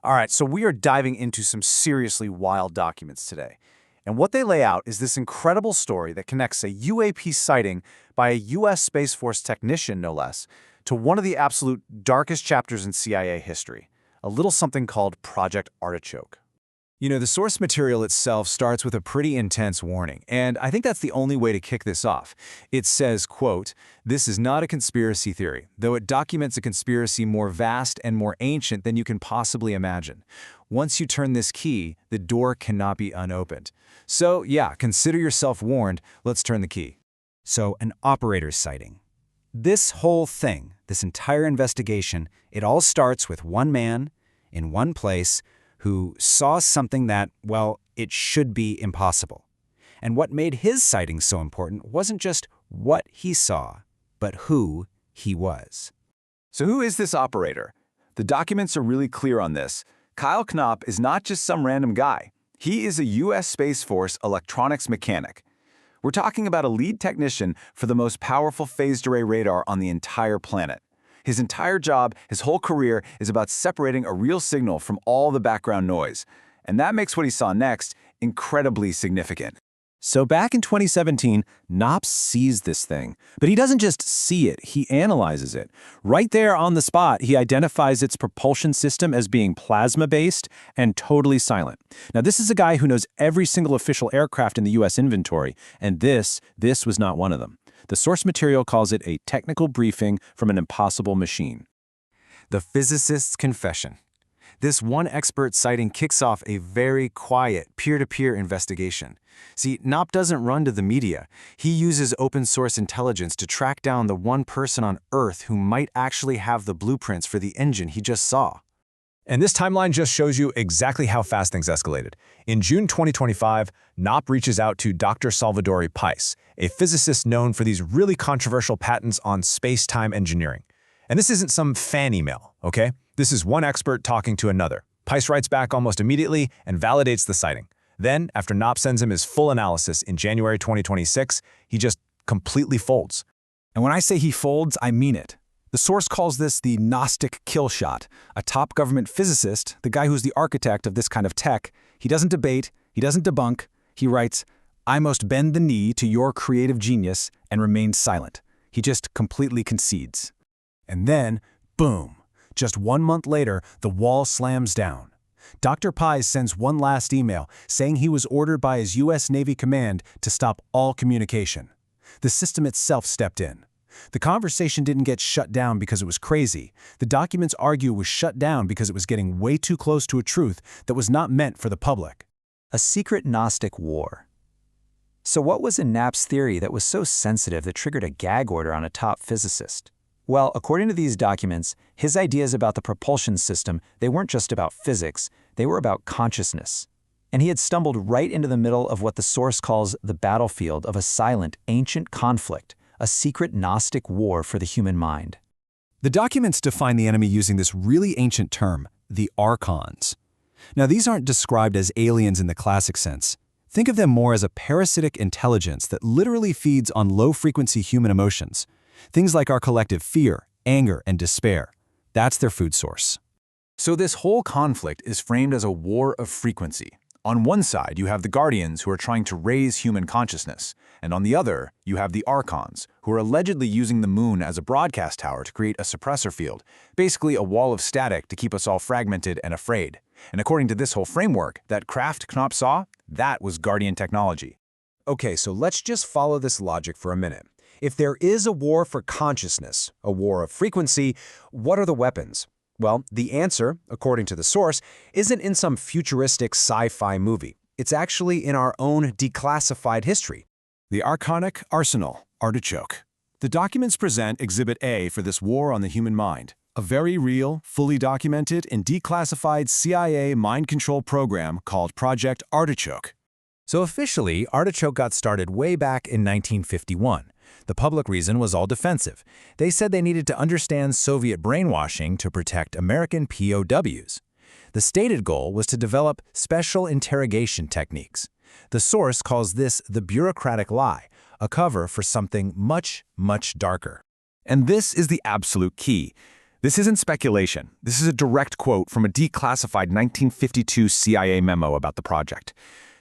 All right, so we are diving into some seriously wild documents today. And what they lay out is this incredible story that connects a UAP sighting by a U.S. Space Force technician, no less, to one of the absolute darkest chapters in CIA history, a little something called Project Artichoke. You know, the source material itself starts with a pretty intense warning, and I think that's the only way to kick this off. It says, quote, "This is not a conspiracy theory, though it documents a conspiracy more vast and more ancient than you can possibly imagine. Once you turn this key, the door cannot be unopened. So, yeah, consider yourself warned. Let's turn the key." So, an operator's sighting. This whole thing, this entire investigation, it all starts with one man, in one place, who saw something that, well, it should be impossible. And what made his sighting so important wasn't just what he saw, but who he was. So who is this operator? The documents are really clear on this. Kyle Knopp is not just some random guy. He is a U.S. Space Force electronics mechanic. We're talking about a lead technician for the most powerful phased array radar on the entire planet. His entire job, his whole career, is about separating a real signal from all the background noise. And that makes what he saw next incredibly significant. So back in 2017, Knopp sees this thing. But he doesn't just see it, he analyzes it. Right there on the spot, he identifies its propulsion system as being plasma-based and totally silent. Now, this is a guy who knows every single official aircraft in the U.S. inventory, and this was not one of them. The source material calls it a technical briefing from an impossible machine. The physicist's confession. This one expert sighting kicks off a very quiet, peer-to-peer investigation. See, Knopp doesn't run to the media. He uses open-source intelligence to track down the one person on Earth who might actually have the blueprints for the engine he just saw. And this timeline just shows you exactly how fast things escalated. In June 2025, Knopp reaches out to Dr. Salvatore Pais, a physicist known for these really controversial patents on space-time engineering. And this isn't some fan email, okay? This is one expert talking to another. Pais writes back almost immediately and validates the sighting. Then, after Knopp sends him his full analysis in January 2026, he just completely folds. And when I say he folds, I mean it. The source calls this the Gnostic Killshot. A top government physicist, the guy who's the architect of this kind of tech, he doesn't debate, he doesn't debunk. He writes, "I must bend the knee to your creative genius and remain silent." He just completely concedes. And then, boom, just 1 month later, the wall slams down. Dr. Pais sends one last email saying he was ordered by his U.S. Navy command to stop all communication. The system itself stepped in. The conversation didn't get shut down because it was crazy. The documents argue it was shut down because it was getting way too close to a truth that was not meant for the public. A secret Gnostic war. So what was in Knopp's theory that was so sensitive that triggered a gag order on a top physicist? Well, according to these documents, his ideas about the propulsion system, they weren't just about physics, they were about consciousness. And he had stumbled right into the middle of what the source calls the battlefield of a silent, ancient conflict, a secret Gnostic war for the human mind. The documents define the enemy using this really ancient term, the Archons. Now, these aren't described as aliens in the classic sense. Think of them more as a parasitic intelligence that literally feeds on low-frequency human emotions. Things like our collective fear, anger, and despair. That's their food source. So this whole conflict is framed as a war of frequency. On one side, you have the Guardians who are trying to raise human consciousness, and on the other, you have the Archons, who are allegedly using the moon as a broadcast tower to create a suppressor field, basically a wall of static to keep us all fragmented and afraid. And according to this whole framework, that craft Knopp saw, that was Guardian technology. Okay, so let's just follow this logic for a minute. If there is a war for consciousness, a war of frequency, what are the weapons? Well, the answer, according to the source, isn't in some futuristic sci-fi movie. It's actually in our own declassified history. The Archonic Arsenal, Artichoke. The documents present Exhibit A for this war on the human mind, a very real, fully documented, and declassified CIA mind control program called Project Artichoke. So officially, Artichoke got started way back in 1951. The public reason was all defensive. They said they needed to understand Soviet brainwashing to protect American POWs. The stated goal was to develop special interrogation techniques. The source calls this the bureaucratic lie, a cover for something much, much darker. And this is the absolute key. This isn't speculation. This is a direct quote from a declassified 1952 CIA memo about the project.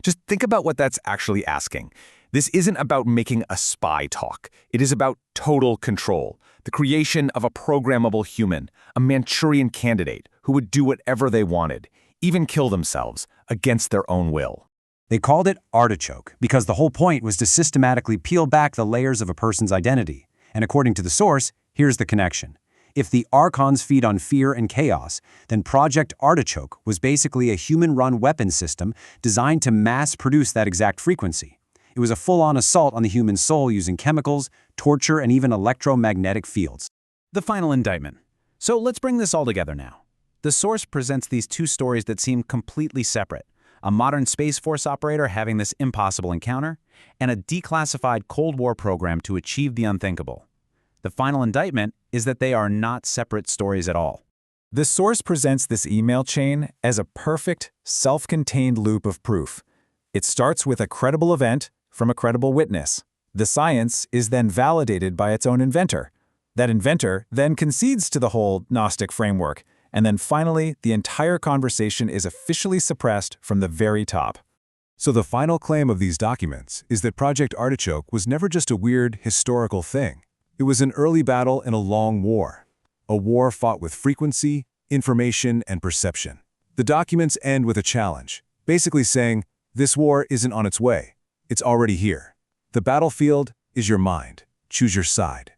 Just think about what that's actually asking. This isn't about making a spy talk. It is about total control, the creation of a programmable human, a Manchurian candidate who would do whatever they wanted, even kill themselves, against their own will. They called it Artichoke because the whole point was to systematically peel back the layers of a person's identity. And according to the source, here's the connection. If the Archons feed on fear and chaos, then Project Artichoke was basically a human-run weapons system designed to mass-produce that exact frequency. It was a full-on assault on the human soul using chemicals, torture, and even electromagnetic fields. The final indictment. So let's bring this all together now. The source presents these two stories that seem completely separate. A modern Space Force operator having this impossible encounter, and a declassified Cold War program to achieve the unthinkable. The final indictment is that they are not separate stories at all. The source presents this email chain as a perfect, self-contained loop of proof. It starts with a credible event from a credible witness. The science is then validated by its own inventor. That inventor then concedes to the whole Gnostic framework, and then finally, the entire conversation is officially suppressed from the very top. So the final claim of these documents is that Project Artichoke was never just a weird, historical thing. It was an early battle in a long war. A war fought with frequency, information, and perception. The documents end with a challenge, basically saying, this war isn't on its way. It's already here. The battlefield is your mind. Choose your side.